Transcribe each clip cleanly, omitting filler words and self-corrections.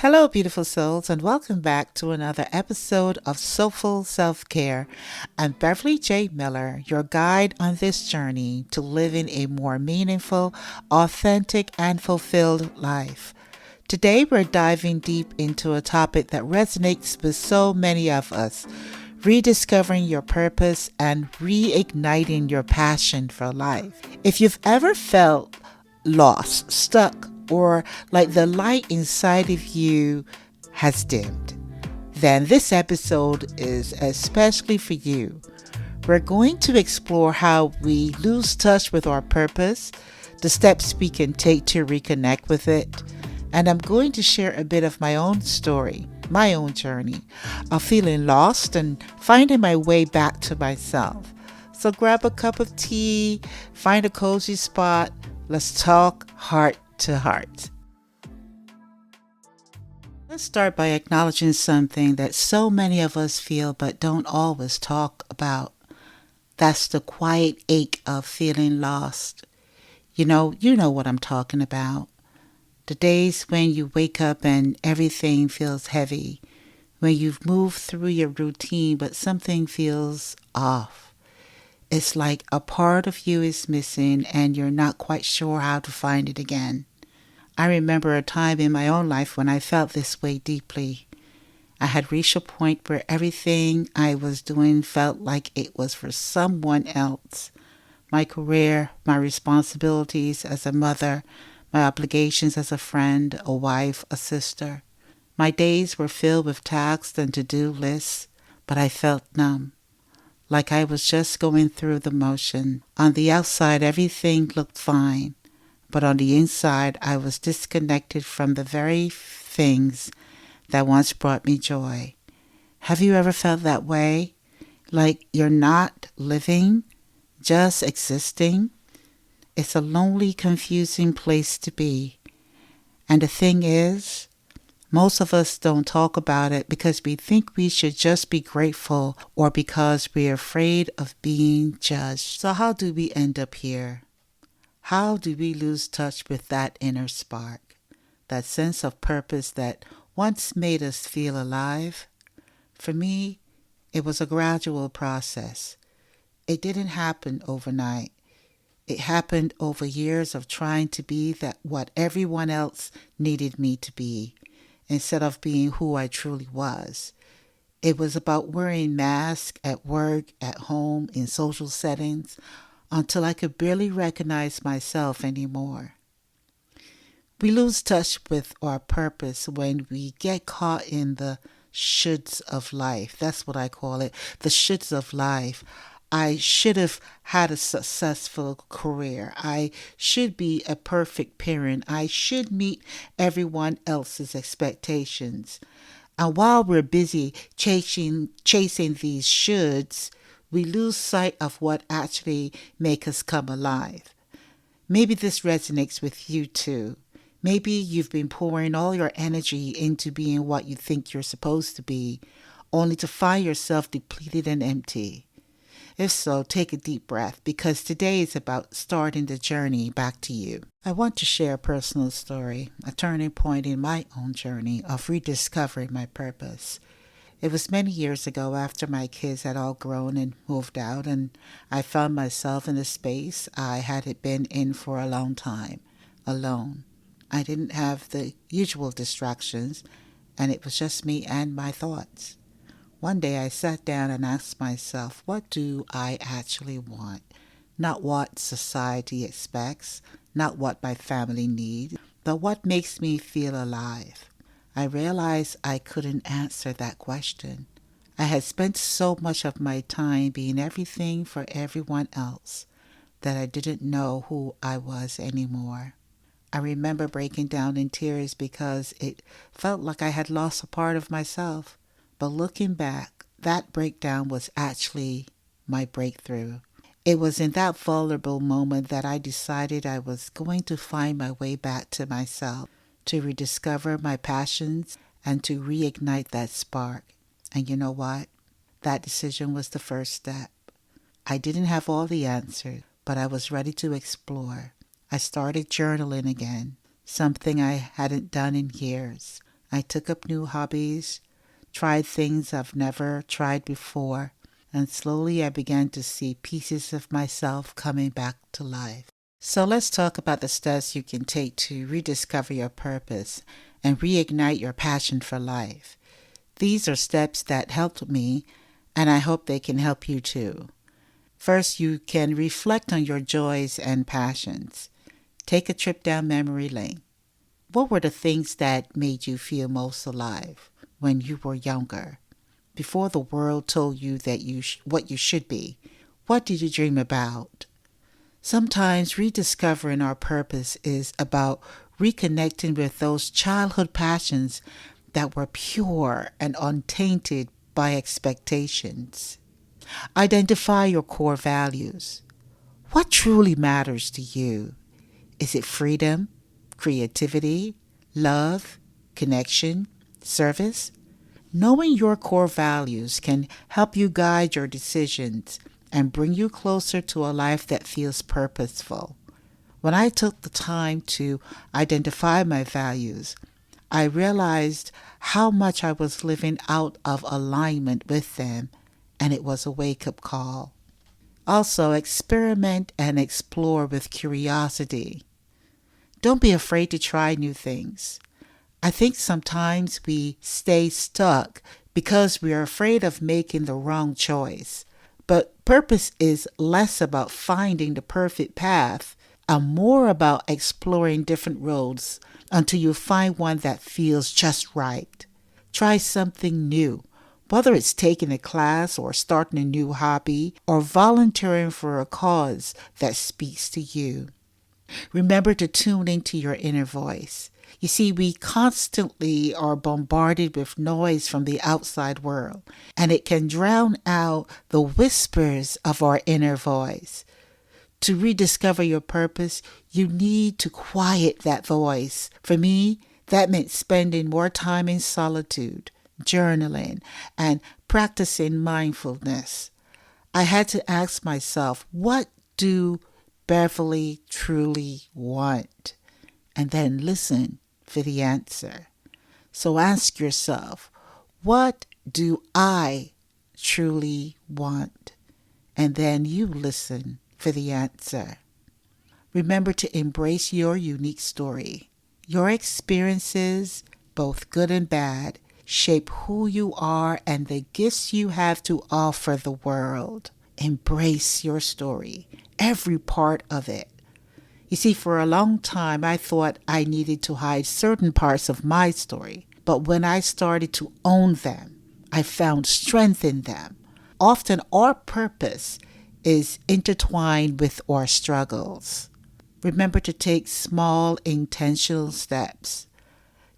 Hello, beautiful souls, and welcome back to another episode of Soulful SelfCare. I'm Beverley J. Miller, your guide on this journey to living a more meaningful, authentic, and fulfilled life. Today, we're diving deep into a topic that resonates with so many of us: rediscovering your purpose and reigniting your passion for life. If you've ever felt lost, stuck, or like the light inside of you has dimmed, then this episode is especially for you. We're going to explore how we lose touch with our purpose, the steps we can take to reconnect with it, and I'm going to share a bit of my own story, my own journey of feeling lost and finding my way back to myself. So grab a cup of tea, find a cozy spot, let's talk heart to heart. Let's start by acknowledging something that so many of us feel but don't always talk about. That's the quiet ache of feeling lost. You know what I'm talking about. The days when you wake up and everything feels heavy, when you've moved through your routine but something feels off. It's like a part of you is missing and you're not quite sure how to find it again. I remember a time in my own life when I felt this way deeply. I had reached a point where everything I was doing felt like it was for someone else. My career, my responsibilities as a mother, my obligations as a friend, a wife, a sister. My days were filled with tasks and to-do lists, but I felt numb, like I was just going through the motion. On the outside, everything looked fine, but on the inside, I was disconnected from the very things that once brought me joy. Have you ever felt that way? Like you're not living, just existing? It's a lonely, confusing place to be. And the thing is, most of us don't talk about it because we think we should just be grateful or because we're afraid of being judged. So how do we end up here? How do we lose touch with that inner spark, that sense of purpose that once made us feel alive? For me, it was a gradual process. It didn't happen overnight. It happened over years of trying to be that what everyone else needed me to be, instead of being who I truly was. It was about wearing masks at work, at home, in social settings, until I could barely recognize myself anymore. We lose touch with our purpose when we get caught in the shoulds of life. That's what I call it, the shoulds of life. I should have had a successful career. I should be a perfect parent. I should meet everyone else's expectations. And while we're busy chasing these shoulds, we lose sight of what actually makes us come alive. Maybe this resonates with you too. Maybe you've been pouring all your energy into being what you think you're supposed to be, only to find yourself depleted and empty. If so, take a deep breath because today is about starting the journey back to you. I want to share a personal story, a turning point in my own journey of rediscovering my purpose. It was many years ago after my kids had all grown and moved out, and I found myself in a space I hadn't been in for a long time, alone. I didn't have the usual distractions, and it was just me and my thoughts. One day I sat down and asked myself, what do I actually want? Not what society expects, not what my family needs, but what makes me feel alive. I realized I couldn't answer that question. I had spent so much of my time being everything for everyone else that I didn't know who I was anymore. I remember breaking down in tears because it felt like I had lost a part of myself. But looking back, that breakdown was actually my breakthrough. It was in that vulnerable moment that I decided I was going to find my way back to myself, to rediscover my passions, and to reignite that spark. And you know what? That decision was the first step. I didn't have all the answers, but I was ready to explore. I started journaling again, something I hadn't done in years. I took up new hobbies, tried things I've never tried before, and slowly I began to see pieces of myself coming back to life. So let's talk about the steps you can take to rediscover your purpose and reignite your passion for life. These are steps that helped me, and I hope they can help you too. First, you can reflect on your joys and passions. Take a trip down memory lane. What were the things that made you feel most alive when you were younger? Before the world told you that what you should be, what did you dream about? Sometimes rediscovering our purpose is about reconnecting with those childhood passions that were pure and untainted by expectations. Identify your core values. What truly matters to you? Is it freedom, creativity, love, connection, service? Knowing your core values can help you guide your decisions and bring you closer to a life that feels purposeful. When I took the time to identify my values, I realized how much I was living out of alignment with them, and it was a wake-up call. Also, experiment and explore with curiosity. Don't be afraid to try new things. I think sometimes we stay stuck because we are afraid of making the wrong choice. But purpose is less about finding the perfect path and more about exploring different roads until you find one that feels just right. Try something new, whether it's taking a class or starting a new hobby or volunteering for a cause that speaks to you. Remember to tune into your inner voice. You see, we constantly are bombarded with noise from the outside world, and it can drown out the whispers of our inner voice. To rediscover your purpose, you need to quiet that voice. For me, that meant spending more time in solitude, journaling, and practicing mindfulness. I had to ask myself, what do Beverley truly want? And then listen for the answer. So ask yourself, what do I truly want? And then you listen for the answer. Remember to embrace your unique story. Your experiences, both good and bad, shape who you are and the gifts you have to offer the world. Embrace your story, every part of it. You see, for a long time, I thought I needed to hide certain parts of my story. But when I started to own them, I found strength in them. Often our purpose is intertwined with our struggles. Remember to take small, intentional steps.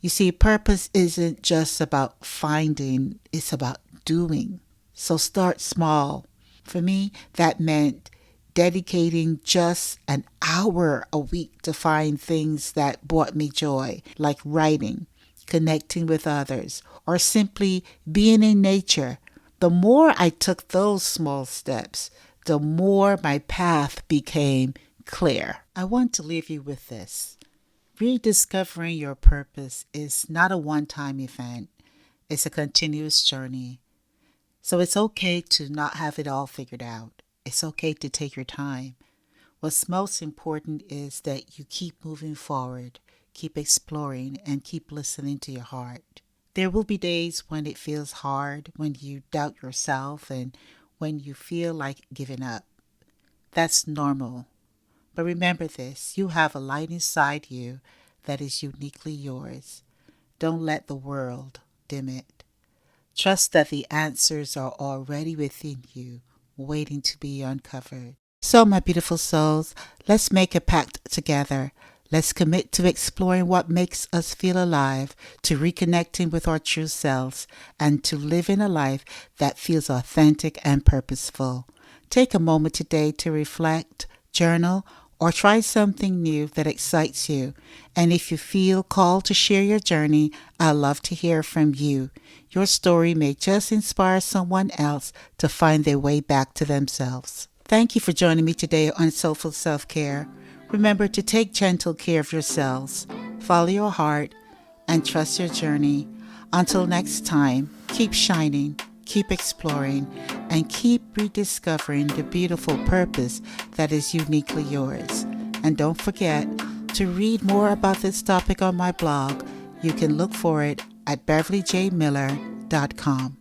You see, purpose isn't just about finding, it's about doing. So start small. For me, that meant dedicating just an hour a week to find things that brought me joy, like writing, connecting with others, or simply being in nature. The more I took those small steps, the more my path became clear. I want to leave you with this. Rediscovering your purpose is not a one-time event. It's a continuous journey. So it's okay to not have it all figured out. It's okay to take your time. What's most important is that you keep moving forward, keep exploring, and keep listening to your heart. There will be days when it feels hard, when you doubt yourself, and when you feel like giving up. That's normal. But remember this, you have a light inside you that is uniquely yours. Don't let the world dim it. Trust that the answers are already within you, waiting to be uncovered. So, my beautiful souls, let's make a pact together. Let's commit to exploring what makes us feel alive, to reconnecting with our true selves, and to living a life that feels authentic and purposeful. Take a moment today to reflect, journal, or try something new that excites you. And if you feel called to share your journey, I'd love to hear from you. Your story may just inspire someone else to find their way back to themselves. Thank you for joining me today on Soulful SelfCare. Remember to take gentle care of yourselves, follow your heart, and trust your journey. Until next time, keep shining, keep exploring, and keep rediscovering the beautiful purpose that is uniquely yours. And don't forget to read more about this topic on my blog. You can look for it at beverlyjmiller.com.